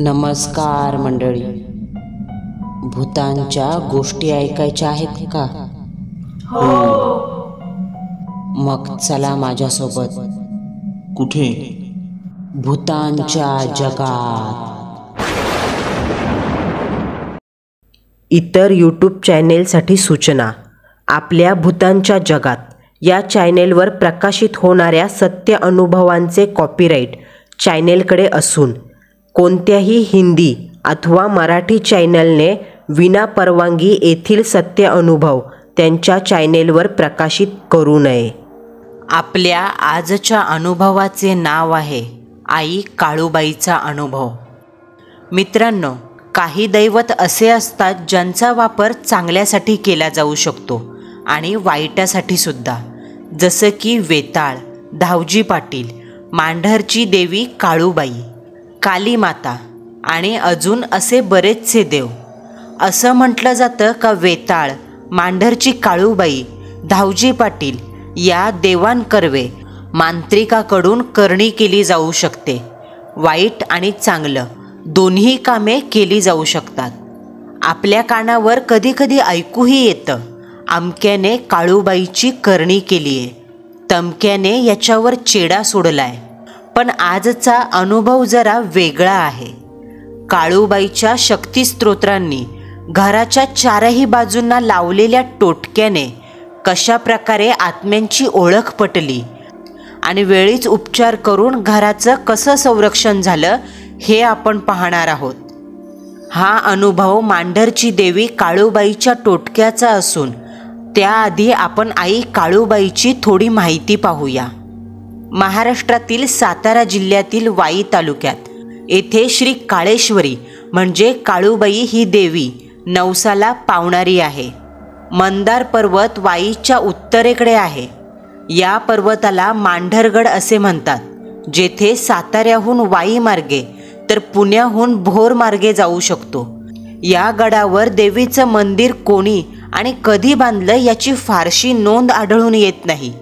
नमस्कार मंडळी. भूतांच्या गोष्टी ऐकायच्या आहेत का? मग चला माझ्यासोबत. कुठे? भूतांच्या जगात. इतर यूट्यूब चॅनेलसाठी सूचना. आपल्या भूतांच्या जगात या चॅनेलवर प्रकाशित होणाऱ्या सत्य अनुभवांचे कॉपीराईट चॅनेलकडे असून कोणत्याही हिंदी अथवा मराठी चॅनलने विना परवानगी येथील सत्य अनुभव त्यांच्या चॅनेलवर प्रकाशित करू नये. आपल्या आजच्या अनुभवाचे नाव आहे आई काळूबाईचा अनुभव. मित्रांनो, काही दैवत असे असतात ज्यांचा वापर चांगल्यासाठी केला जाऊ शकतो आणि वाईटासाठी सुद्धा. जसं की वेताळ, धावजी पाटील, मांढरची देवी काळूबाई, काली माता आणि अजून असे बरेचसे देव. असं म्हटलं जातं का वेताळ, मांढरची काळूबाई, धावजी पाटील या देवांकरवे मांत्रिकाकडून करणी केली जाऊ शकते. वाईट आणि चांगलं दोन्ही कामे केली जाऊ शकतात. आपल्या कानावर कधीकधी ऐकूही येतं, अमक्याने काळूबाईची करणी केली आहे, तमक्याने याच्यावर चेडा सोडलाय. पण आजचा अनुभव जरा वेगळा आहे. काळूबाईच्या शक्तिस्तोत्रांनी घराच्या चारही बाजूंना लावलेल्या टोटक्याने कशा प्रकारे आत्म्यांची ओळख पटली आणि वेळीच उपचार करून घराचं कसं संरक्षण झालं हे आपण पाहणार आहोत. हा अनुभव मांढरची देवी काळूबाईच्या टोटक्याचा असून त्याआधी आपण आई काळूबाईची थोडी माहिती पाहूया. महाराष्ट्रातील सातारा जिल्ह्यातील वाई तालुक्यात येथे श्री काळेश्वरी म्हणजे काळूबाई ही देवी नवसाला पावणारी आहे. मंदार पर्वत वाईच्या उत्तरेकडे आहे. या पर्वताला मांढरगड असे म्हणतात, जेथे साताऱ्याहून वाई मार्गे तर पुण्याहून भोर मार्गे जाऊ शकतो. या गडावर देवीचं मंदिर कोणी आणि कधी बांधलं याची फारशी नोंद आढळून येत नाही.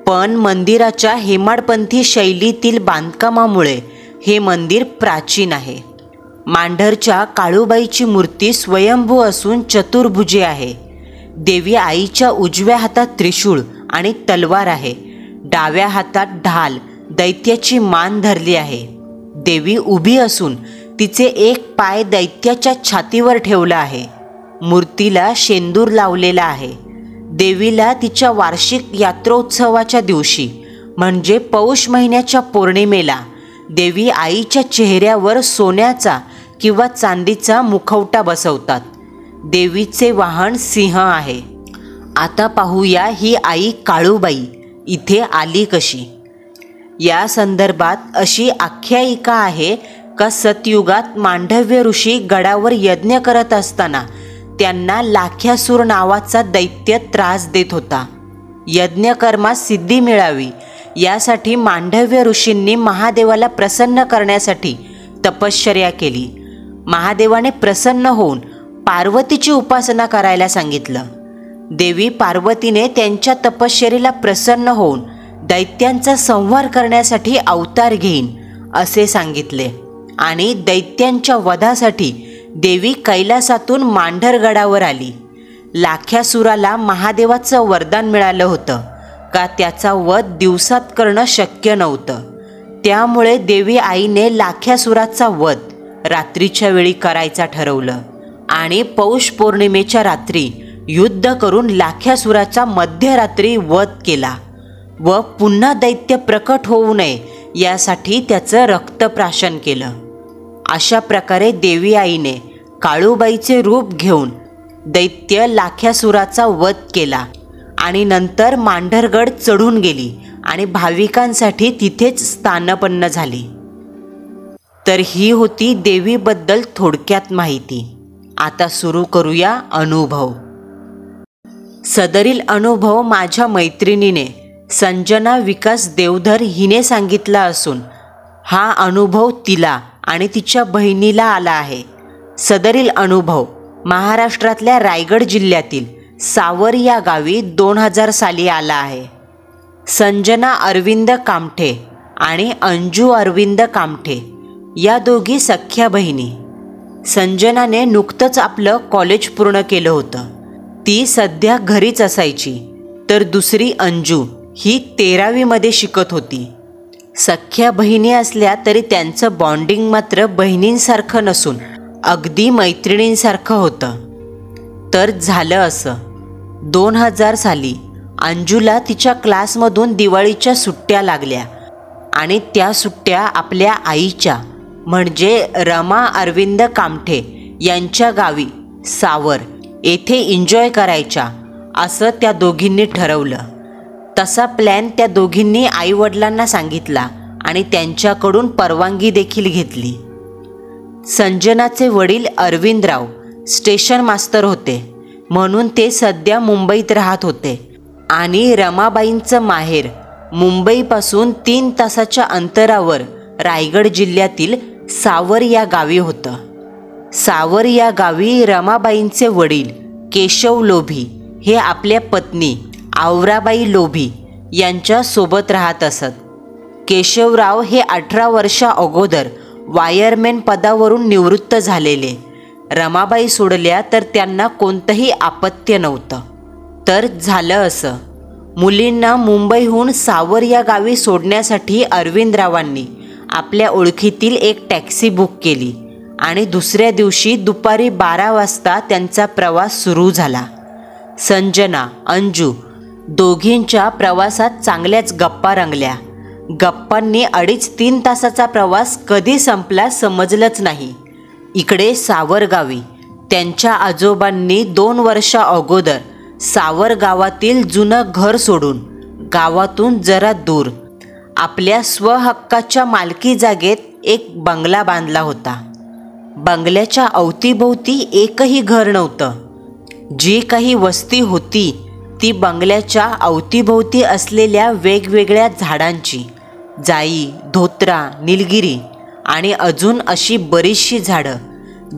पण मंदिराच्या हेमाडपंथी शैलीतील बांधकामामुळे हे मंदिर प्राचीन आहे. मांढरच्या काळूबाईची मूर्ती स्वयंभू असून चतुर्भुजी आहे. देवी आईच्या उजव्या हातात त्रिशूळ आणि तलवार आहे. डाव्या हातात ढाल, दैत्याची मान धरली आहे. देवी उभी असून तिचे एक पाय दैत्याच्या छातीवर ठेवला आहे. मूर्तीला शेंदूर लावलेला आहे. देवीला तिच्या वार्षिक यात्रोत्सवाच्या दिवशी म्हणजे पौष महिन्याच्या पौर्णिमेला देवी आईच्या चेहऱ्यावर सोन्याचा किंवा चांदीचा मुखवटा बसवतात. देवीचे वाहन सिंह आहे. आता पाहूया ही आई काळूबाई इथे आली कशी. या संदर्भात अशी आख्यायिका आहे का सतयुगात मांडव्य ऋषी गडावर यज्ञ करत असताना त्यांना लाख्यासूर नावाचा दैत्य त्रास देत होता. यज्ञकर्मात सिद्धी मिळावी यासाठी मांडव्य ऋषींनी महादेवाला प्रसन्न करण्यासाठी तपश्चर्या केली. महादेवाने प्रसन्न होऊन पार्वतीची उपासना करायला सांगितलं. देवी पार्वतीने त्यांच्या तपश्चर्येला प्रसन्न होऊन दैत्यांचा संहार करण्यासाठी अवतार घेईन असे सांगितले आणि दैत्यांच्या वधासाठी देवी कैलासातून मांढरगडावर आली. लाख्यासुराला महादेवाचं वरदान मिळालं होतं का त्याचा वध दिवसात करणं शक्य नव्हतं. त्यामुळे देवी आईने लाख्यासुराचा वध रात्रीच्या वेळी करायचा ठरवलं आणि पौष पौर्णिमेच्या रात्री युद्ध करून लाख्यासुराचा मध्यरात्री वध केला व पुन्हा दैत्य प्रकट होऊ नये यासाठी त्याचं रक्तप्राशन केलं. अशा प्रकारे देवी आईने काळूबाईचे रूप घेऊन दैत्य लाख्यासुराचा वध केला आणि नंतर मांढरगड चढून गेली आणि भाविकांसाठी तिथेच स्थानपन्न झाली. तर ही होती देवीबद्दल थोडक्यात माहिती. आता सुरू करूया अनुभव. सदरील अनुभव माझ्या मैत्रिणीने संजना विकास देवधर हिने सांगितला असून हा अनुभव तिला आणि तिच्या बहिणीला आला आहे. सदरील अनुभव महाराष्ट्रातल्या रायगड जिल्ह्यातील सावर या गावी 2000 साली आला आहे. संजना अरविंद कामठे आणि अंजू अरविंद कामठे या दोघी सख्या बहिणी. संजनाने नुकतंच आपलं कॉलेज पूर्ण केलं होतं. ती सध्या घरीच असायची. तर दुसरी अंजू ही 13वीमध्ये शिकत होती. सख्या बहिणी असल्या तरी त्यांचं बॉन्डिंग मात्र बहिणींसारखं नसून अगदी मैत्रिणींसारखं होतं. तर झालं असं, 2000 साली अंजूला तिच्या क्लासमधून दिवाळीच्या सुट्ट्या लागल्या आणि त्या सुट्ट्या आपल्या आईच्या म्हणजे रमा अरविंद कामठे यांच्या गावी सावर येथे एन्जॉय करायच्या असं त्या दोघींनी ठरवलं. तसा प्लॅन त्या दोघींनी आईवडिलांना सांगितला आणि त्यांच्याकडून परवानगी देखील घेतली. संजनाचे वडील अरविंदराव स्टेशन मास्तर होते म्हणून ते सध्या मुंबईत राहत होते आणि रमाबाईंचं माहेर मुंबईपासून 3 तासाच्या अंतरावर रायगड जिल्ह्यातील सावर या गावी होतं. सावर या गावी रमाबाईंचे वडील केशव लोभी हे आपल्या पत्नी आवराबाई लोभी यांच्या सोबत राहत असत. केशवराव हे 18 वर्षा अगोदर वायरमॅन पदावरून निवृत्त झालेले. रमाबाई सोडल्या तर त्यांना कोणतंही आपत्य नव्हतं. तर झालं असं, मुलींना मुंबईहून सावर या गावी सोडण्यासाठी अरविंदरावांनी आपल्या ओळखीतील एक टॅक्सी बुक केली आणि दुसऱ्या दिवशी दुपारी 12 वाजता त्यांचा प्रवास सुरू झाला. संजना, अंजू दोघींच्या प्रवासात चांगल्याच गप्पा रंगल्या. गप्पांनी 2.5-3 तासाचा प्रवास कधी संपला समजलंच नाही. इकडे सावर गावी त्यांच्या आजोबांनी 2 वर्षा अगोदर सावर गावातील जुनं घर सोडून गावातून जरा दूर आपल्या स्वहक्काच्या मालकी जागेत एक बंगला बांधला होता. बंगल्याच्या अवतीभोवती एकही घर नव्हतं. जी काही वस्ती होती ती बंगल्याच्या अवतीभोवती असलेल्या वेगवेगळ्या झाडांची, जाई, धोत्रा, निलगिरी आणि अजून अशी बरीचशी झाडं,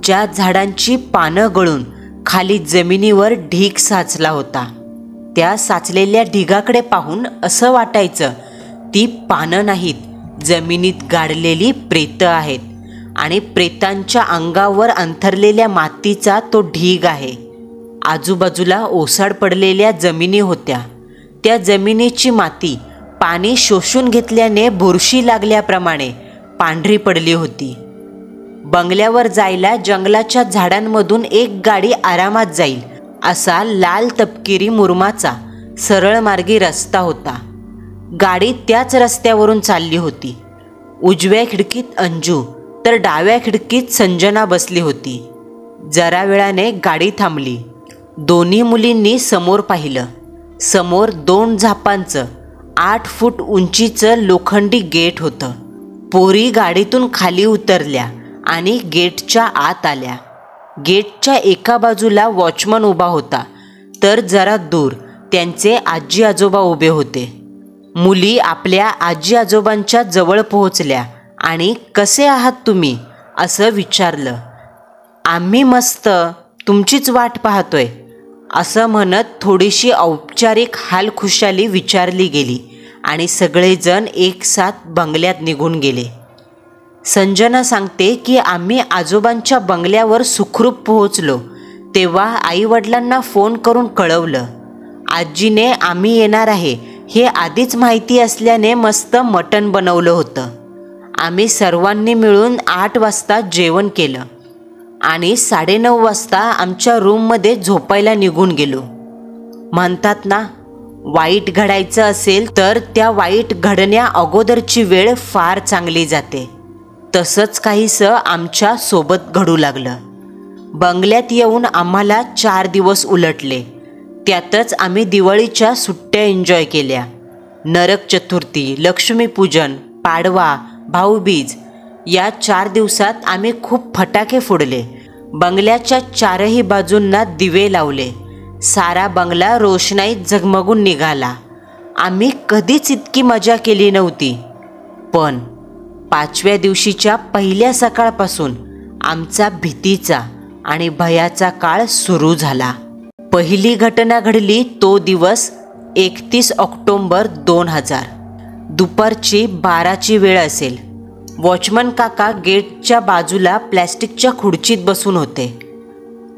ज्या झाडांची पानं गळून खाली जमिनीवर ढीग साचला होता. त्या साचलेल्या ढिगाकडे पाहून असं वाटायचं ती पानं नाहीत, जमिनीत गाडलेली प्रेतं आहेत आणि प्रेतांच्या अंगावर अंथरलेल्या मातीचा तो ढीग आहे. आजूबाजूला ओसाड पडलेल्या जमिनी होत्या. त्या जमिनीची माती पाणी शोषून घेतल्याने बुरशी लागल्याप्रमाणे पांढरी पडली होती. बंगल्यावर जायला जंगलाच्या झाडांमधून एक गाडी आरामात जाईल असा लाल तपकिरी मुरमाचा सरळ मार्गी रस्ता होता. गाडी त्याच रस्त्यावरून चालली होती. उजव्या खिडकीत अंजू तर डाव्या खिडकीत संजना बसली होती. जरा वेळाने गाडी थांबली. दोन्ही मुलींनी समोर पाहिलं. समोर 2 झापांचं 8 फूट उंचीचं लोखंडी गेट होतं. पोरी गाडीतून खाली उतरल्या आणि गेटच्या आत आल्या. गेटच्या एका बाजूला वॉचमन उभा होता तर जरा दूर त्यांचे आजी आजोबा उभे होते. मुली आपल्या आजी आजोबांच्या जवळ पोहोचल्या आणि कसे आहात तुम्ही असं विचारलं. आम्ही मस्त, तुमचीच वाट पाहतोय असं म्हणत थोडीशी औपचारिक हालखुशाली विचारली गेली आणि सगळेजण एकसाथ बंगल्यात निघून गेले. संजना सांगते की आम्ही आजोबांच्या बंगल्यावर सुखरूप पोहोचलो तेव्हा आईवडिलांना फोन करून कळवलं. आजीने आम्ही येणार आहे हे आधीच माहिती असल्याने मस्त मटण बनवलं होतं. आम्ही सर्वांनी मिळून 8 वाजता जेवण केलं आणि 9:30 वाजता आमच्या रूममध्ये झोपायला निघून गेलो. म्हणतात ना, वाईट घडायचं असेल तर त्या वाईट घडण्या अगोदरची वेळ फार चांगली जाते. तसंच काहीसं आमच्या सोबत घडू लागलं. बंगल्यात येऊन आम्हाला 4 दिवस उलटले. त्यातच आम्ही दिवाळीच्या सुट्ट्या एन्जॉय केल्या. नरक चतुर्थी, लक्ष्मीपूजन, पाडवा, भाऊबीज या 4 दिवसात आम्ही खूप फटाके फोडले. बंगल्याच्या 4ही बाजूंना दिवे लावले. सारा बंगला रोषणाईत झगमगून निघाला. आम्ही कधीच इतकी मजा केली नव्हती. पण 5व्या दिवशीच्या पहिल्या सकाळपासून आमचा भीतीचा आणि भयाचा काळ सुरू झाला. पहिली घटना घडली तो दिवस 31 ऑक्टोबर 2000. दुपारची 12ची वेळ असेल. वॉचमन काका गेटच्या बाजूला प्लॅस्टिकच्या खुर्चीत बसून होते.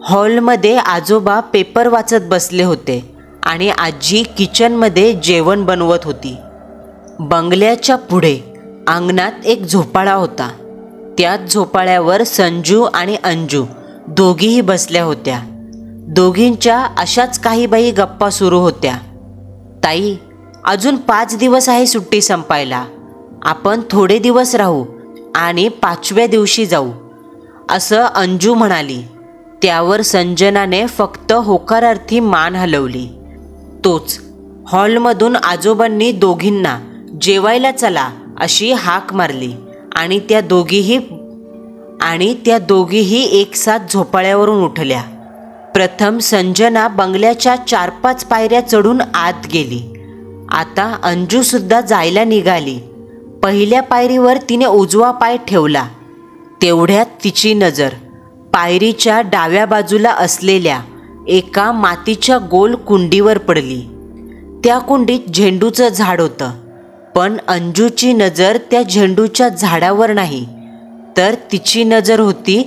हॉलमध्ये आजोबा पेपर वाचत बसले होते आणि आजी किचनमध्ये जेवण बनवत होती. बंगल्याच्या पुढे अंगणात एक झोपाळा होता. त्याच झोपाळ्यावर संजू आणि अंजू दोघीही बसल्या होत्या. दोघींच्या अशाच काही बाई गप्पा सुरू होत्या. ताई, अजून 5 दिवस आहे सुट्टी संपायला. आपण थोडे दिवस राहू आणि 5व्या दिवशी जाऊ, असं अंजू म्हणाली. त्यावर संजनाने फक्त होकारार्थी मान हलवली. तोच हॉलमधून आजोबांनी दोघींना जेवायला चला अशी हाक मारली आणि त्या दोघीही एकसाथ झोपाळ्यावरून उठल्या. प्रथम संजना बंगल्याच्या 4-5 पायऱ्या चढून आत गेली. आता अंजूसुद्धा जायला निघाली. पहिल्या पायरीवर तिने उजवा पाय ठेवला. तेवढ्यात तिची नजर पायरीच्या डाव्या बाजूला असलेल्या एका मातीच्या गोल कुंडीवर पडली. त्या कुंडीत झेंडूचं झाड होतं, पण अंजूची नजर त्या झेंडूच्या झाडावर नाही, तर तिची नजर होती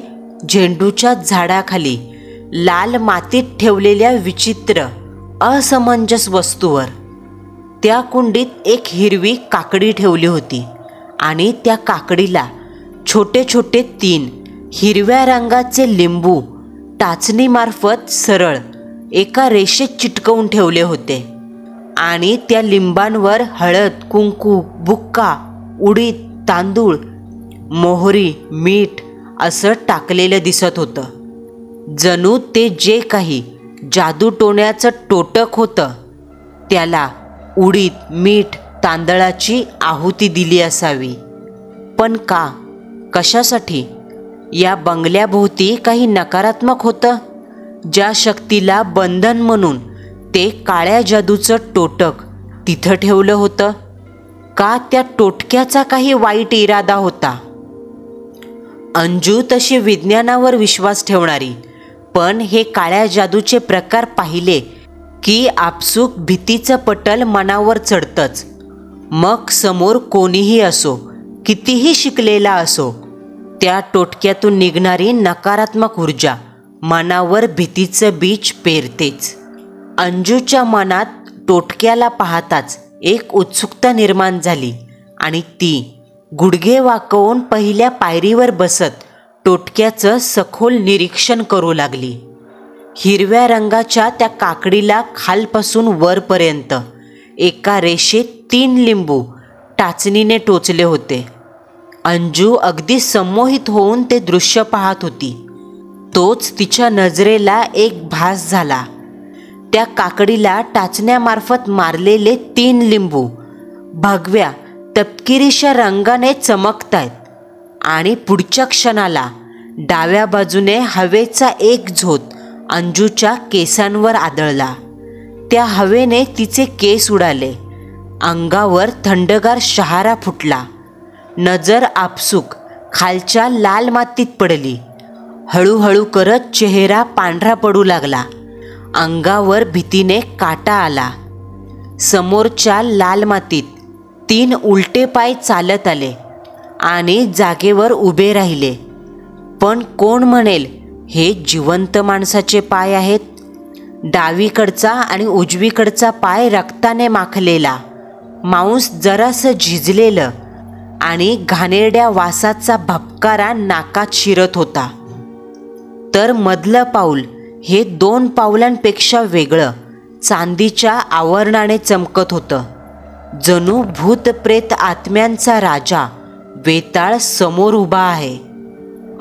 झेंडूच्या झाडाखाली लाल मातीत ठेवलेल्या विचित्र असमंजस वस्तूवर. त्या कुंडीत एक हिरवी काकडी ठेवली होती आणि त्या काकडीला छोटे छोटे 3 हिरव्या रंगाचे लिंबू टाचणीमार्फत सरळ एका रेषेत चिटकवून ठेवले होते आणि त्या लिंबांवर हळद, कुंकू, बुक्का, उडीद, तांदूळ, मोहरी, मीठ असं टाकलेलं दिसत होतं. जणू ते जे काही जादूटोण्याचं टोटक होतं त्याला उडीद, मीठ, तांदळाची आहुती दिली असावी. पण का, कशासाठी? या बंगल्याभोवती काही नकारात्मक होतं, ज्या शक्तीला बंधन म्हणून ते काळ्या जादूचं टोटक तिथं ठेवलं होतं. का त्या टोटक्याचा काही वाईट इरादा होता? अंजू तशी विज्ञानावर विश्वास ठेवणारी, पण हे काळ्या जादूचे प्रकार पाहिले की आपसूक भीतीचं पटल मनावर चढतंच. मग समोर कोणीही असो, कितीही शिकलेला असो, त्या टोटक्यातून निघणारी नकारात्मक ऊर्जा मनावर भीतीचं बीज पेरतेच. अंजूच्या मनात टोटक्याला पाहताच एक उत्सुकता निर्माण झाली आणि ती गुडघे वाकवून पहिल्या पायरीवर बसत टोटक्याचं सखोल निरीक्षण करू लागली. हिरव्या रंगाच्या त्या काकडीला खालपासून वरपर्यंत एका रेषेत 3 लिंबू टाचणीने टोचले होते. अंजू अगदी संमोहित होऊन ते दृश्य पाहत होती. तोच तिच्या नजरेला एक भास झाला. त्या काकडीला टाचण्यामार्फत मारलेले 3 लिंबू भगव्या तपकिरीच्या रंगाने चमकतायत आणि पुढच्या क्षणाला डाव्या बाजूने हवेचा एक झोत अंजूच्या केसांवर आदळला. त्या हवेने तिचे केस उडाले. अंगावर थंडगार शहारा फुटला. नजर आपसूक खालच्या लाल मातीत पडली. हळूहळू करत चेहरा पांढरा पडू लागला. अंगावर भीतीने काटा आला. समोरच्या लाल मातीत 3 उलटे पाय चालत आले आणि जागेवर उभे राहिले. पण कोण म्हणेल हे जिवंत माणसाचे पाय आहेत? डावीकडचा आणि उजवीकडचा पाय रक्ताने माखलेला, मांस जरासं झिजलेलं आणि घाणेरड्या वासाचा भपकारा नाकात शिरत होता. तर मधलं पाऊल हे 2 पावलांपेक्षा वेगळं चांदीच्या आवरणाने चमकत होतं. जणू भूतप्रेत आत्म्यांचा राजा वेताळ समोर उभा आहे.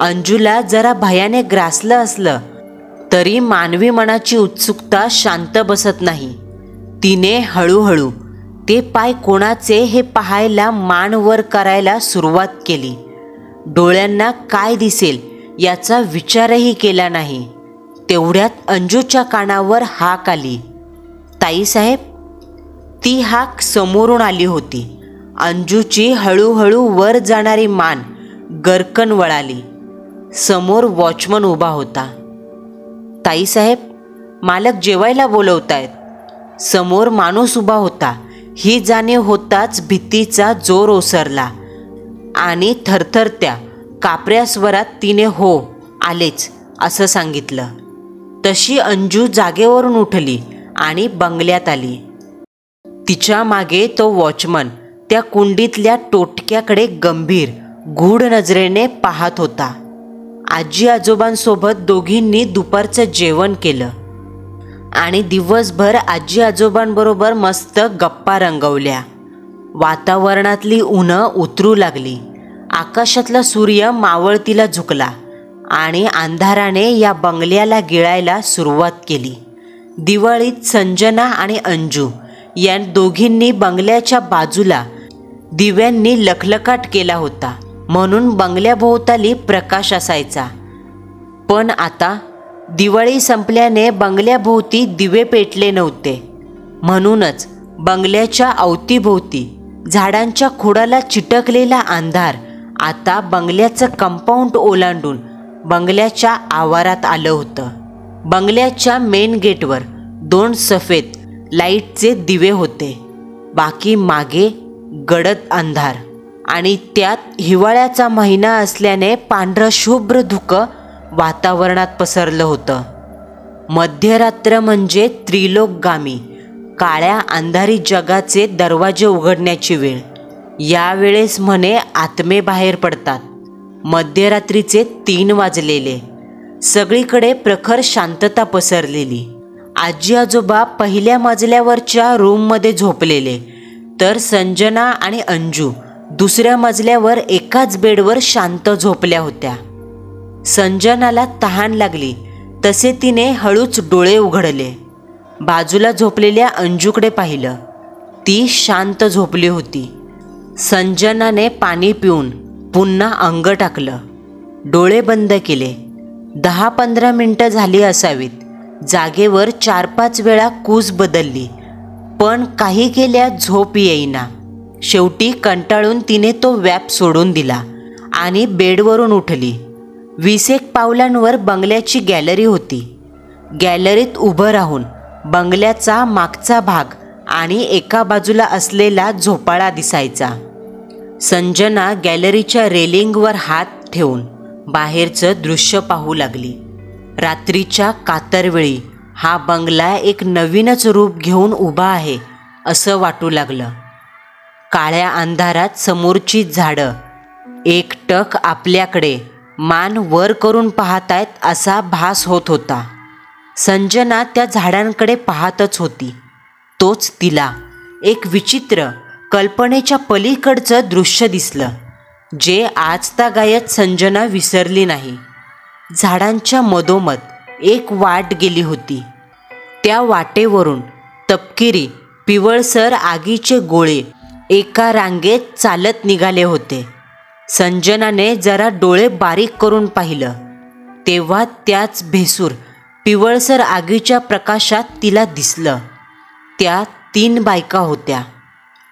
अंजूला जरा भयाने ग्रासलं असलं तरी मानवी मनाची उत्सुकता शांत बसत नाही. तिने हळूहळू ते पाय कोणाचे हे पाहायला मान वर करायला सुरुवात केली. डोळ्यांना काय दिसेल याचा विचारही केला नाही. तेवढ्यात अंजूच्या कानावर हाक आली, ताईसाहेब. ती हाक समोरून आली होती. अंजूची हळूहळू वर जाणारी मान गरकन वळाली. समोर वॉचमन उभा होता. ताईसाहेब, मालक जेवायला बोलवतायत. समोर माणूस उभा होता. ही जाणीव होताच भीतीचा जोर ओसरला आणि थरथरत्या कापऱ्या स्वरात तिने हो आलेच असं सांगितलं. तशी अंजू जागेवरून उठली आणि बंगल्यात आली. तिच्या मागे तो वॉचमन त्या कुंडीतल्या टोटक्याकडे गंभीर गूढ नजरेने पाहत होता. आजी आजोबांसोबत दोघींनी दुपारचं जेवण केलं आणि दिवसभर आजी आजोबांबरोबर मस्त गप्पा रंगवल्या. वातावरणातली उन्हं उतरू लागली. आकाशातला सूर्य मावळतीला झुकला आणि अंधाराने या बंगल्याला गिळायला सुरुवात केली. दिवाळीत संजना आणि अंजू या दोघींनी बंगल्याच्या बाजूला दिव्यांनी लखलखाट केला होता, म्हणून बंगल्याभोवताली प्रकाश असायचा. पण आता दिवाळी संपल्याने बंगल्याभोवती दिवे पेटले नव्हते. म्हणूनच बंगल्याच्या अवतीभोवती झाडांच्या खोडाला चिटकलेला अंधार आता बंगल्याचं कंपाऊंड ओलांडून बंगल्याच्या आवारात आलं होतं. बंगल्याच्या मेन गेटवर 2 सफेद लाईटचे दिवे होते. बाकी मागे गडद अंधार आणि त्यात हिवाळ्याचा महिना असल्याने पांढरं शुभ्र धुकं वातावरणात पसरलं होतं. मध्यरात्र म्हणजे त्रिलोकगामी काळ्या अंधारी जगाचे दरवाजे उघडण्याची वेळ. यावेळेस म्हणे आत्मे बाहेर पडतात. मध्यरात्रीचे 3 वाजलेले. सगळीकडे प्रखर शांतता पसरलेली. आजी आजोबा पहिल्या मजल्यावरच्या रूममध्ये झोपलेले, तर संजना आणि अंजू दुसऱ्या मजल्यावर एकाच बेडवर शांत झोपल्या होत्या. संजनाला तहान लागली तसे तिने हळूच डोळे उघडले. बाजूला झोपलेल्या अंजूकडे पाहिलं. ती शांत झोपली होती. संजनाने पाणी पिऊन पुन्हा अंग टाकलं. डोळे बंद केले. 10-15 मिनटं झाली असावीत. जागेवर 4-5 वेळा कूस बदलली, पण काही केल्या झोप येईना. शेवटी कंटाळून तिने तो व्याप सोडून दिला आणि बेडवरून उठली. 20 पावलांवर बंगल्याची गॅलरी होती. गॅलरीत उभं राहून बंगल्याचा मागचा भाग आणि एका बाजूला असलेला झोपाळा दिसायचा. संजना गॅलरीच्या रेलिंगवर हात ठेवून बाहेरचं दृश्य पाहू लागली. रात्रीच्या कातरवेळी हा बंगला एक नवीनच रूप घेऊन उभा आहे असं वाटू लागलं. काळ्या अंधारात समोरची झाडं एकटक आपल्याकडे मान वर करून पाहतायत असा भास होत होता. संजना त्या झाडांकडे पाहतच होती. तोच तिला एक विचित्र कल्पनेच्या पलीकडचं दृश्य दिसलं, जे आजतागायत संजना विसरली नाही. झाडांच्या मधोमध एक वाट गेली होती. त्या वाटेवरून तपकिरी पिवळसर आगीचे गोळे एका रांगेत चालत निघाले होते. संजनाने जरा डोळे बारीक करून पाहिलं, तेव्हा त्याच भेसूर पिवळसर आगीच्या प्रकाशात तिला दिसलं. त्या 3 बायका होत्या.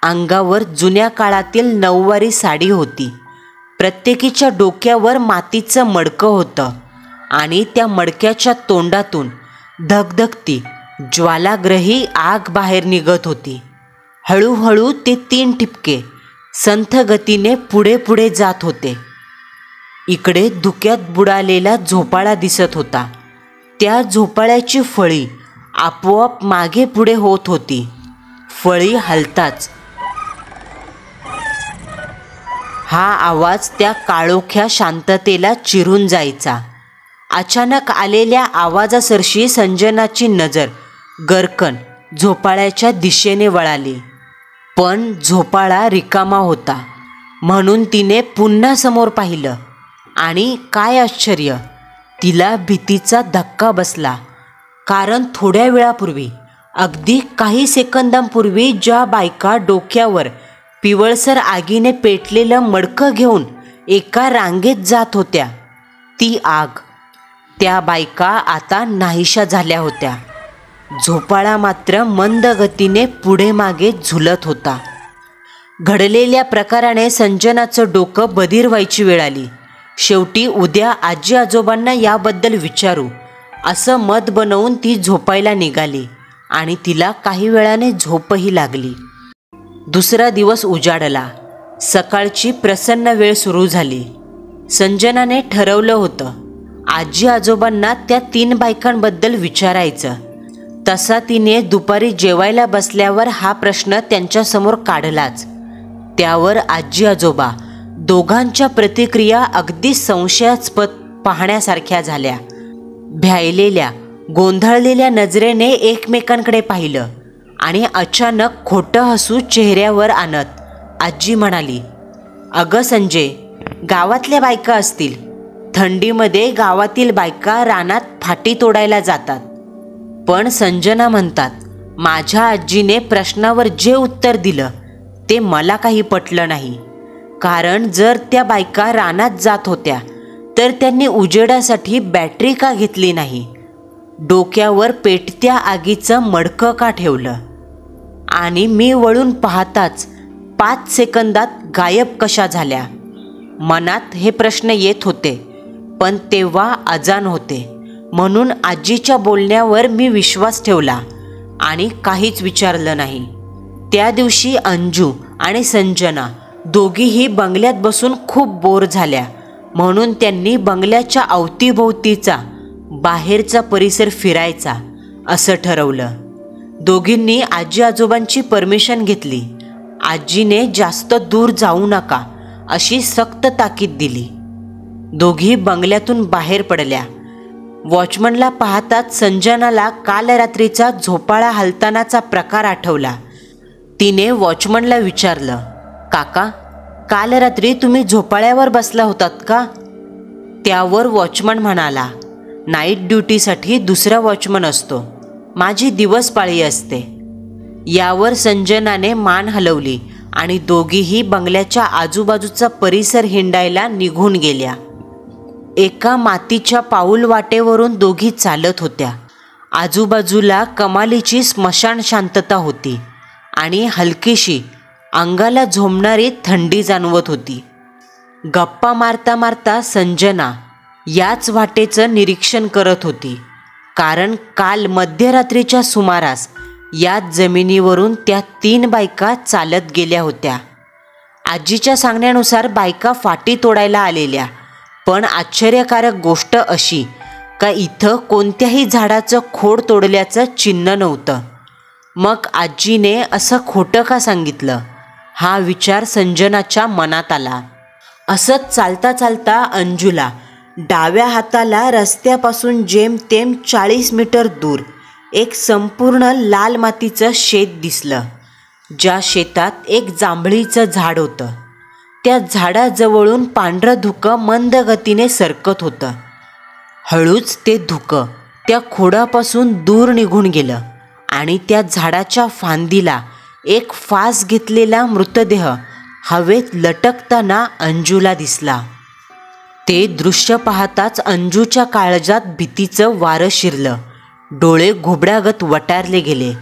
अंगावर जुन्या काळातील नऊवारी साडी होती. प्रत्येकीच्या डोक्यावर मातीचं मडकं होतं आणि त्या मडक्याच्या तोंडातून धगधगती ज्वालाग्रही आग बाहेर निघत होती. हळूहळू ते 3 ठिपके संथ गतीने पुढे पुढे जात होते. इकडे धुक्यात बुडालेला झोपाळा दिसत होता. त्या झोपाळ्याची फळी आपोआप मागे पुढे होत होती. फळी हलताच हा आवाज त्या काळोख्या शांततेला चिरून जायचा. अचानक आलेल्या आवाजासरशी संजनाची नजर गरकन झोपाळ्याच्या दिशेने वळाली, पण झोपाळा रिकामा होता. म्हणून तिने पुन्हा समोर पाहिलं आणि काय आश्चर्य, तिला भीतीचा धक्का बसला. कारण थोड्या वेळापूर्वी, अगदी काही सेकंदांपूर्वी ज्या बायका डोक्यावर पिवळसर आगीने पेटलेलं मडकं घेऊन एका रांगेत जात होत्या, ती आग, त्या बायका आता नाहीशा झाल्या होत्या. झोपाळा मात्र मंद गतीने पुढे मागे झुलत होता. घडलेल्या प्रकाराने संजनाचं डोकं बधीर व्हायची वेळ आली. शेवटी उद्या आजी आजोबांना याबद्दल विचारू असं मत बनवून ती झोपायला निघाली आणि तिला काही वेळाने झोपही लागली. दुसरा दिवस उजाडला. सकाळची प्रसन्न वेळ सुरू झाली. संजनाने ठरवलं होतं आजी आजोबांना त्या 3 बायकांबद्दल विचारायचं. तसा तिने दुपारी जेवायला बसल्यावर हा प्रश्न त्यांच्यासमोर काढलाच. त्यावर आजी आजोबा दोघांच्या प्रतिक्रिया अगदी संशयास्पद पाहण्यासारख्या झाल्या. भ्यायलेल्या गोंधळलेल्या नजरेने एकमेकांकडे पाहिलं आणि अचानक खोटं हसू चेहऱ्यावर आणत आजी म्हणाली, "अगं संजय, गावातल्या बायका असतील. थंडीमध्ये गावातील बायका रानात फाटी तोडायला जातात." पण संजना म्हणतात, "माझ्या आजीने प्रश्नावर जे उत्तर दिलं ते मला काही पटलं नाही. कारण जर त्या बायका रानात जात होत्या तर त्यांनी उजेडासाठी बॅटरी का घेतली नाही? डोक्यावर पेटत्या आगीचं मडकं का ठेवलं? आणि मी वळून पाहताच 5 सेकंदात गायब कशा झाल्या?" मनात हे प्रश्न येत होते, पण तेव्हा अजाण होते. म्हणून आजीच्या बोलण्यावर मी विश्वास ठेवला आणि काहीच विचारलं नाही. त्या दिवशी अंजू आणि संजना दोघीही बंगल्यात बसून खूप बोर झाल्या. म्हणून त्यांनी बंगल्याच्या अवतीभोवतीचा बाहेरचा परिसर फिरायचा असं ठरवलं. दोघींनी आजी आजोबांची परमिशन घेतली. आजीने जास्त दूर जाऊ नका अशी सक्त ताकीद दिली. दोघी बंगल्यातून बाहेर पडल्या. वॉचमनला पाहताच संजनाला काल रात्रीचा झोपाळा हलतानाचा प्रकार आठवला. तिने वॉचमनला विचारलं, "काका, काल रात्री तुम्ही झोपाळ्यावर बसला होतात का?" त्यावर वॉचमन म्हणाला, "नाईट ड्युटीसाठी दुसरा वॉचमन असतो. माझी दिवस पाळी असते." यावर संजनाने मान हलवली आणि दोघीही बंगल्याच्या आजूबाजूचा परिसर हिंडायला निघून गेल्या. एका मातीच्या पाऊल वाटेवरून दोघी चालत होत्या. आजूबाजूला कमालीची स्मशान शांतता होती आणि हलकीशी अंगाला झोंबणारी थंडी जाणवत होती. गप्पा मारता मारता संजना याच वाटेचं निरीक्षण करत होती. कारण काल मध्यरात्रीच्या सुमारास याच जमिनीवरून त्या 3 बायका चालत गेल्या होत्या. आजीच्या सांगण्यानुसार बायका फाटी तोडायला आलेल्या. पण आश्चर्यकारक गोष्ट अशी का इथं कोणत्याही झाडाचं खोड तोडल्याचं चिन्ह नव्हतं. मग आजीने असं खोटं का सांगितलं? हा विचार संजनाच्या मनात आला. असंच चालता चालता अंजूला डाव्या हाताला रस्त्यापासून जेमतेम 40 मीटर दूर एक संपूर्ण लाल मातीचं शेत दिसलं. ज्या शेतात एक जांभळीचं झाड होतं. त्या झाडाजवळून पांढरं धुकं मंद गतीने सरकत होतं. हळूच ते धुकं त्या खोडापासून दूर निघून गेलं आणि त्या झाडाच्या फांदीला एक फास घेतलेला मृतदेह हवेत लटकताना अंजूला दिसला. ते दृश्य पाहताच अंजूच्या काळजात भीतीचं वारं शिरलं. डोळे घुबडागत वटारले गेले.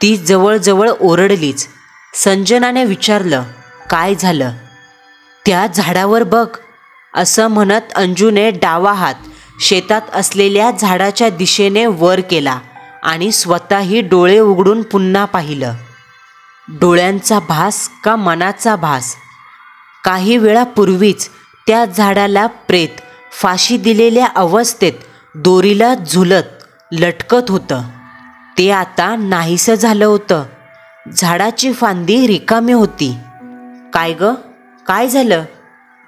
ती जवळजवळ ओरडलीच. संजनाने विचारलं, "काय झालं?" "त्या झाडावर बघ," असं म्हणत अंजूने डावा हात शेतात असलेल्या झाडाच्या दिशेने वर केला आणि स्वतःही डोळे उघडून पुन्हा पाहिलं. डोळ्यांचा भास का मनाचा भास? काही वेळापूर्वीच त्या झाडाला प्रेत फाशी दिलेल्या अवस्थेत दोरीला झुलत लटकत होतं. ते आता नाहीसं झालं होतं. झाडाची फांदी रिकामी होती. "काय ग, काय झालं?"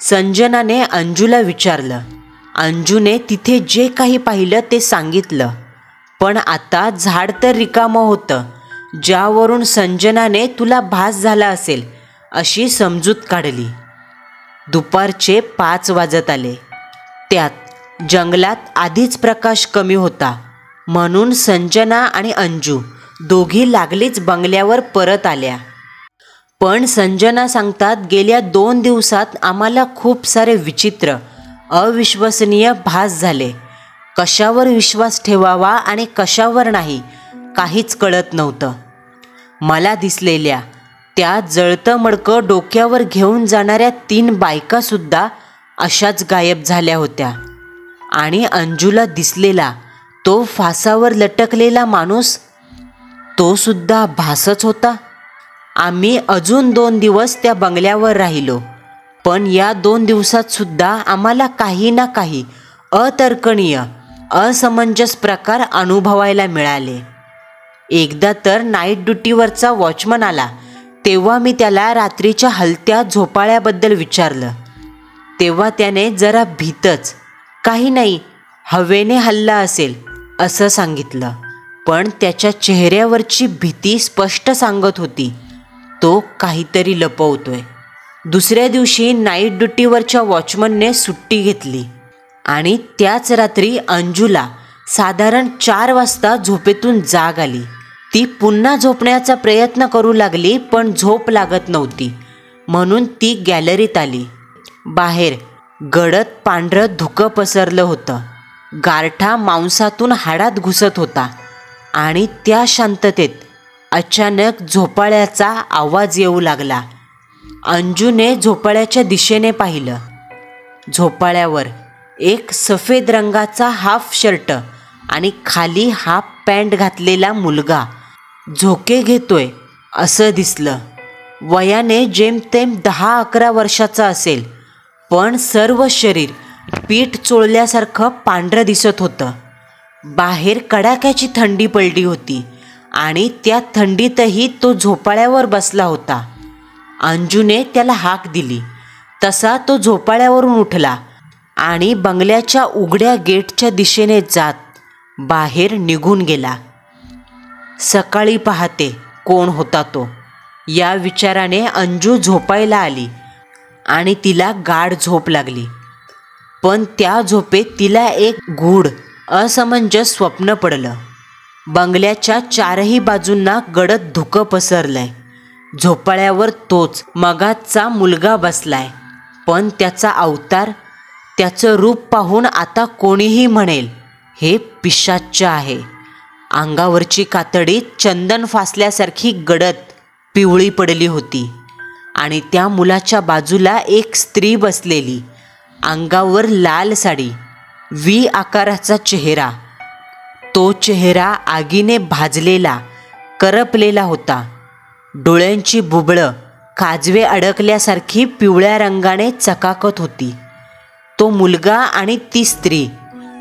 संजनाने अंजूला विचारलं. अंजूने तिथे जे काही पाहिलं ते सांगितलं. पण आता झाड तर रिकामं होतं, ज्यावरून संजनाने तुला भास झाला असेल अशी समजूत काढली. दुपारचे 5 वाजत आले. त्यात जंगलात आधीच प्रकाश कमी होता. म्हणून संजना आणि अंजू दोघी लागलीच बंगल्यावर परत आल्या. पण संजना सांगतात, "गेल्या 2 दिवसात आम्हाला खूप सारे विचित्र, अविश्वसनीय भास झाले. कशावर विश्वास ठेवावा आणि कशावर नाही काहीच कळत नव्हतं. मला दिसलेल्या त्या जळतं मडकं डोक्यावर घेऊन जाणाऱ्या 3 बायकासुद्धा अशाच गायब झाल्या होत्या. आणि अंजूला दिसलेला तो फासावर लटकलेला माणूस, तो सुद्धा भासच होता." आम्ही अजून 2 दिवस त्या बंगल्यावर राहिलो, पण या 2 दिवसात सुद्धा आम्हाला काही ना काही अतर्कणीय, असमंजस प्रकार अनुभवायला मिळाले. एकदा तर नाईट ड्युटीवरचा वॉचमन आला, तेव्हा मी त्याला रात्रीच्या हलत्या झोपाळ्याबद्दल विचारलं. तेव्हा त्याने जरा भीतच, काही नाही, हवेने हल्ला असेल असं सांगितलं. पण त्याच्या चेहऱ्यावरची भीती स्पष्ट सांगत होती, तो काहीतरी लपवतोय. दुसऱ्या दिवशी नाईट ड्युटीवरच्या वॉचमनने सुट्टी घेतली आणि त्याच रात्री अंजूला साधारण 4 वाजता झोपेतून जाग आली. ती पुन्हा झोपण्याचा प्रयत्न करू लागली, पण झोप लागत नव्हती. म्हणून ती गॅलरीत आली. बाहेर गडद पांढरं धुकं पसरलं होतं. गारठा मांसातून हाडात घुसत होता आणि त्या शांततेत अचानक झोपाळ्याचा आवाज येऊ लागला. अंजूने झोपाळ्याच्या दिशेने पाहिलं. झोपाळ्यावर एक सफेद रंगाचा हाफ शर्ट आणि खाली हाफ पॅन्ट घातलेला मुलगा झोके घेतोय असं दिसलं. वयाने जेमतेम 10-11 वर्षाचा असेल, पण सर्व शरीर पीठ चोळल्यासारखं पांढरं दिसत होतं. बाहेर कडाक्याची थंडी पडली होती आणि त्या थंडीतही तो झोपाळ्यावर बसला होता. अंजूने त्याला हाक दिली तसा तो झोपाळ्यावरून उठला आणि बंगल्याच्या उघड्या गेटच्या दिशेने जात बाहेर निघून गेला. सकाळी पाहते कोण होता तो, या विचाराने अंजू झोपायला आली आणि तिला गाढ झोप लागली. पण त्या झोपेत तिला एक गूढ असमंजस स्वप्न पडलं. बंगल्याच्या 4ही बाजूंना गडद धुकं पसरलंय. झोपाळ्यावर तोच मगाचा मुलगा बसलाय, पण त्याचा अवतार, त्याचं रूप पाहून आता कोणीही म्हणेल हे पिशाच्च आहे. अंगावरची कातडी चंदन फासल्यासारखी गडद पिवळी पडली होती आणि त्या मुलाच्या बाजूला एक स्त्री बसलेली. अंगावर लाल साडी, व्ही आकाराचा चेहरा. तो चेहरा आगीने भाजलेला, करपलेला होता. डोळ्यांची बुबळं काजवे अडकल्यासारखी पिवळ्या रंगाने चकाकत होती. तो मुलगा आणि ती स्त्री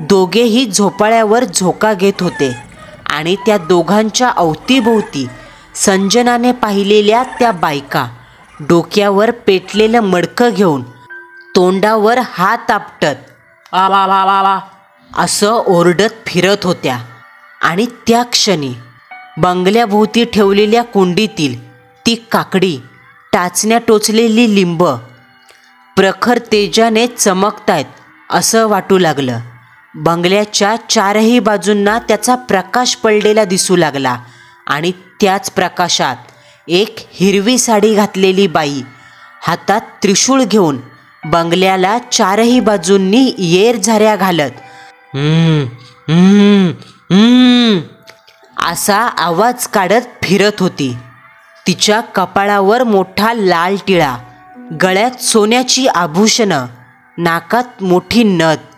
दोघेही झोपाळ्यावर झोका घेत होते आणि त्या दोघांच्या अवतीभोवती संजनाने पाहिलेल्या त्या बायका डोक्यावर पेटलेलं मडकं घेऊन तोंडावर हात आपटत आ वा वा वा वा असं ओरडत फिरत होत्या. आणि त्या क्षणी बंगल्याभोवती ठेवलेल्या कुंडीतील ती काकडी, टाचण्या टोचलेली लिंब प्रखर तेजाने चमकतायत असं वाटू लागलं. बंगल्याच्या 4ही बाजूंना त्याचा प्रकाश पडलेला दिसू लागला आणि त्याच प्रकाशात एक हिरवी साडी घातलेली बाई हातात त्रिशूळ घेऊन बंगल्याला 4ही बाजूंनी येरझाऱ्या घालत असा आवाज काढत फिरत होती. तिच्या कपाळावर मोठा लाल टिळा, गळ्यात सोन्याची आभूषणं, नाकात मोठी नथ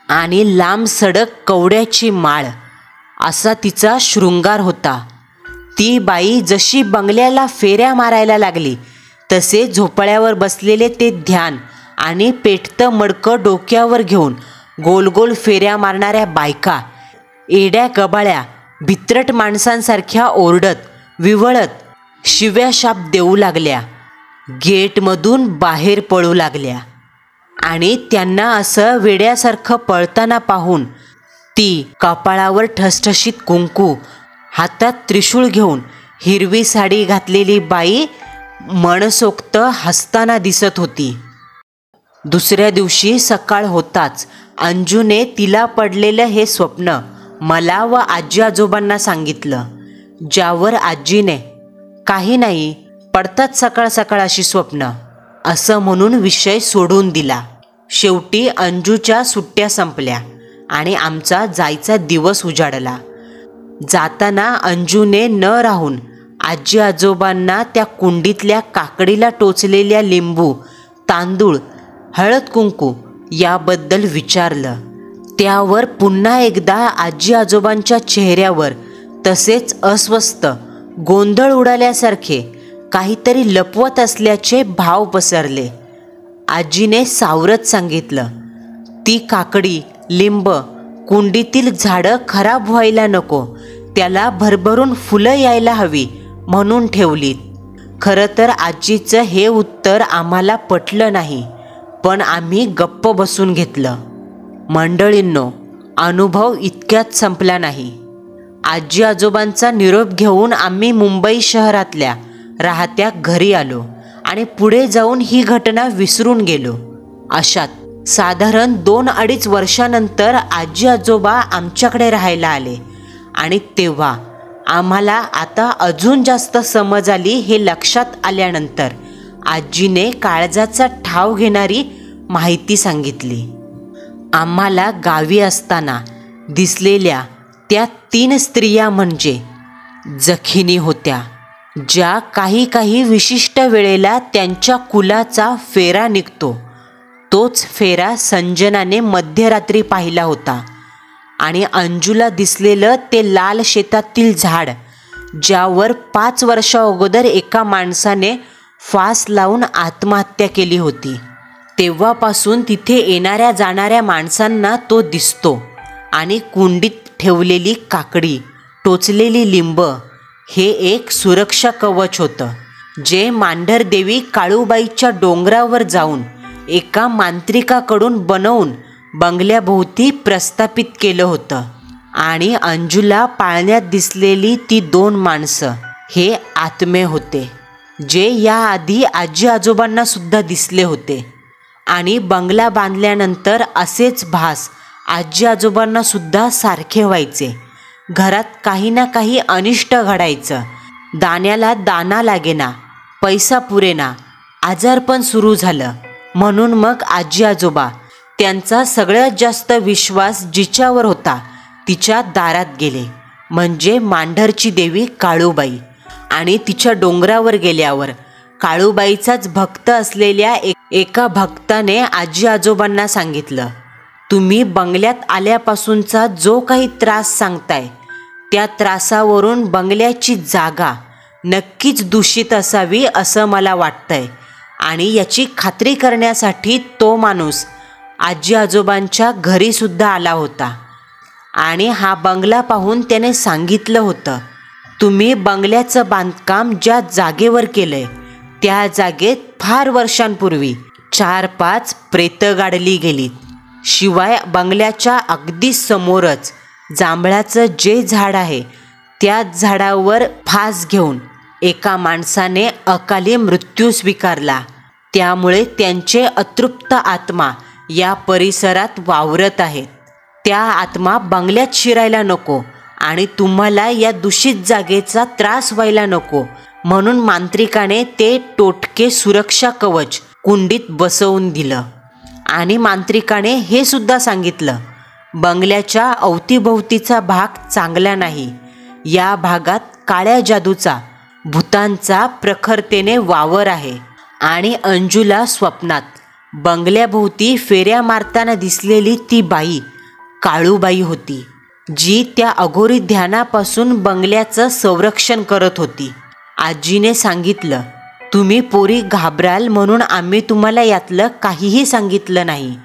आणि लांब सडक कवड्याची माळ असा तिचा शृंगार होता. ती बाई जशी बंगल्याला फेऱ्या मारायला लागली तसे झोपाळ्यावर बसलेले ते ध्यान आणि पेटतं मडकं डोक्यावर घेऊन गोल गोल फेऱ्या मारणाऱ्या बायका एड्या गबाळ्या भित्रट माणसांसारख्या ओरडत विवळत शिव्या शाप देऊ लागल्या. गेटमधून बाहेर पळू लागल्या आणि त्यांना असं वेड्यासारखं पळताना पाहून ती कपाळावर ठसठशीत कुंकू, हातात त्रिशूळ घेऊन हिरवी साडी घातलेली बाई मनसोक्त हसताना दिसत होती. दुसऱ्या दिवशी सकाळ होताच अंजूने तिला पडलेलं हे स्वप्न मला व आजी आजोबांना सांगितलं, ज्यावर आजीने काही नाही, पडतात सकाळ सकाळ अशी स्वप्न असं म्हणून विषय सोडून दिला. शेवटी अंजूच्या सुट्ट्या संपल्या आणि आमचा जायचा दिवस उजाडला. जाताना अंजूने न राहून आजी आजोबांना त्या कुंडीतल्या काकडीला टोचलेल्या लिंबू, तांदूळ, हळद कुंकू याबद्दल विचारलं. त्यावर पुन्हा एकदा आजी आजोबांच्या चेहऱ्यावर तसेच अस्वस्थ, गोंधळ उडाल्यासारखे काहीतरी लपवत असल्याचे भाव पसरले. आजीने सावरत सांगितलं, ती काकडी, लिंब, कुंडीतील झाडं खराब व्हायला नको, त्याला भरभरून फुलं यायला हवी म्हणून ठेवलीत. खरं तर आजीचं हे उत्तर आम्हाला पटलं नाही, पण आम्ही गप्प बसून घेतलं. मंडळींनो, अनुभव इतक्यात संपला नाही. आजी आजोबांचा निरोप घेऊन आम्ही मुंबई शहरातल्या राहत्या घरी आलो आणि पुढे जाऊन ही घटना विसरून गेलो. अशात साधारण 2-2.5 वर्षानंतर आजी आजोबा आमच्याकडे राहायला आले आणि तेव्हा आम्हाला आता अजून जास्त समज आली. हे लक्षात आल्यानंतर आजीने काळजाचा ठाव घेणारी माहिती सांगितली. आम्हाला गावी असताना दिसलेल्या त्या 3 स्त्रिया म्हणजे जखिनी होत्या, ज्या काही विशिष्ट वेळेला त्यांच्या कुलाचा फेरा निघतो. तोच फेरा संजनाने मध्यरात्री पाहिला होता. आणि अंजूला दिसलेलं ते लाल शेतातील झाड, ज्यावर 5 वर्षा अगोदर एका माणसाने फास लावून आत्महत्या केली होती. तेव्हापासून तिथे येणाऱ्या जाणाऱ्या माणसांना तो दिसतो. आणि कुंडीत ठेवलेली काकडी, टोचलेली लिंब हे एक सुरक्षा कवच होतं, जे मांढरदेवी काळूबाईच्या डोंगरावर जाऊन एका मांत्रिकाकडून बनवून बंगल्याभोवती प्रस्थापित केलं होतं. आणि अंजूला पाळण्यात दिसलेली ती 2 माणसं हे आत्मे होते, जे याआधी आजी आजोबांना सुद्धा दिसले होते. आणि बंगला बांधल्यानंतर असेच भास आजी आजोबांना सुद्धा सारखे व्हायचे. घरात काही ना काही अनिष्ट घडायचं. दाण्याला दाना लागेना, पैसा पुरेना, आजारपण सुरू झालं. म्हणून मग आजी आजोबा त्यांचा सगळ्यात जास्त विश्वास जिच्यावर होता तिच्या दारात गेले, म्हणजे मांढरची देवी काळूबाई. आणि तिच्या डोंगरावर गेल्यावर काळूबाईचाच भक्त असलेल्या एका भक्ताने आजी आजोबांना सांगितलं, तुम्ही बंगल्यात आल्यापासूनचा जो काही त्रास सांगताय, त्या त्रासावरून बंगल्याची जागा नक्कीच दूषित असावी असं मला वाटतंय. आणि याची खात्री करण्यासाठी तो माणूस आजी आजोबांच्या घरीसुद्धा आला होता. आणि हा बंगला पाहून त्याने सांगितलं होतं, तुम्ही बंगल्याचं बांधकाम ज्या जागेवर केलंय त्या जागेत फार वर्षांपूर्वी 4-5 प्रेतं गाडली गेलीत. शिवाय बंगल्याच्या अगदी समोरच जांभळाचं जे झाड आहे त्या झाडावर फास घेऊन एका माणसाने अकाली मृत्यू स्वीकारला. त्यामुळे त्यांचे अतृप्त आत्मा या परिसरात वावरत आहेत. त्या आत्मा बंगल्यात शिरायला नको आणि तुम्हाला या दूषित जागेचा त्रास व्हायला नको म्हणून मांत्रिकाने ते टोटके सुरक्षा कवच कुंडीत बसवून दिलं. आणि मांत्रिकाने हे सुद्धा सांगितलं, बंगल्याच्या अवतीभोवतीचा भाग चांगला नाही. या भागात काळ्या जादूचा, भूतांचा प्रखरतेने वावर आहे. आणि अंजूला स्वप्नात बंगल्याभोवती फेऱ्या मारताना दिसलेली ती बाई काळूबाई होती, जी त्या अघोरी ध्यानापासून बंगल्याचं संरक्षण करत होती. आजीने सांगितलं, तुम्ही पोरी घाबराल म्हणून आम्ही तुम्हाला यातलं काहीही सांगितलं नाही,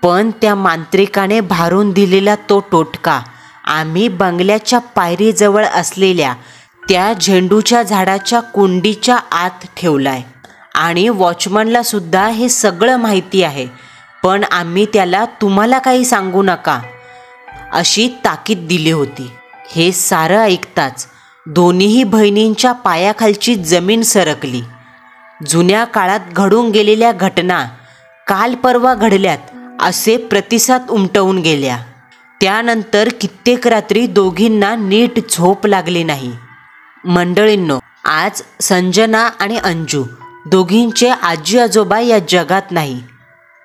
पण त्या मांत्रिकाने भारून दिलेला तो टोटका आम्ही बंगल्याच्या पायरीजवळ असलेल्या त्या झेंडूच्या झाडाच्या कुंडीच्या आत ठेवलाय. आणि वॉचमनला सुद्धा हे सगळं माहिती आहे, पण आम्ही त्याला तुम्हाला काही सांगू नका अशी ताकीद दिली होती. हे सारं ऐकताच दोन्हीही बहिणींच्या पायाखालची जमीन सरकली. जुन्या काळात घडून गेलेल्या घटना काल परवा घडल्यात असे प्रतिसाद उमटवून गेल्या. त्यानंतर कित्येक रात्री दोघींना नीट झोप लागली नाही. मंडळींनो, आज संजना आणि अंजू दोघींचे आजी आजोबा या जगात नाही,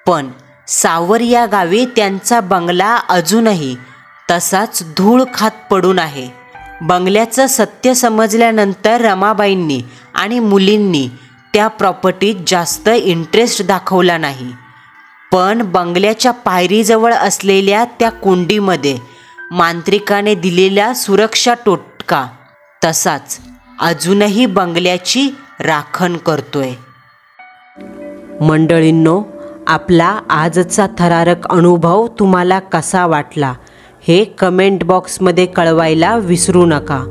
पण सावर या गावी त्यांचा बंगला अजूनही तसाच धूळ खात पडून आहे. बंगल्याचं सत्य समजल्यानंतर रमाबाईंनी आणि मुलींनी त्या प्रॉपर्टीत जास्त इंटरेस्ट दाखवला नाही, पण बंगल्याच्या पायरीजवळ असलेल्या त्या कुंडीमध्ये मांत्रिकाने दिलेला सुरक्षा टोटका तसाच अजूनही बंगल्याची राखण करतोय. मंडळींनो, आपला आजचा थरारक अनुभव तुम्हाला कसा वाटला हे कमेंट बॉक्समध्ये कळवायला विसरू नका.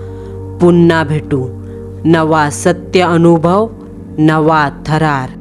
पुन्हा भेटू. नवा सत्य अनुभव, नवा थरार.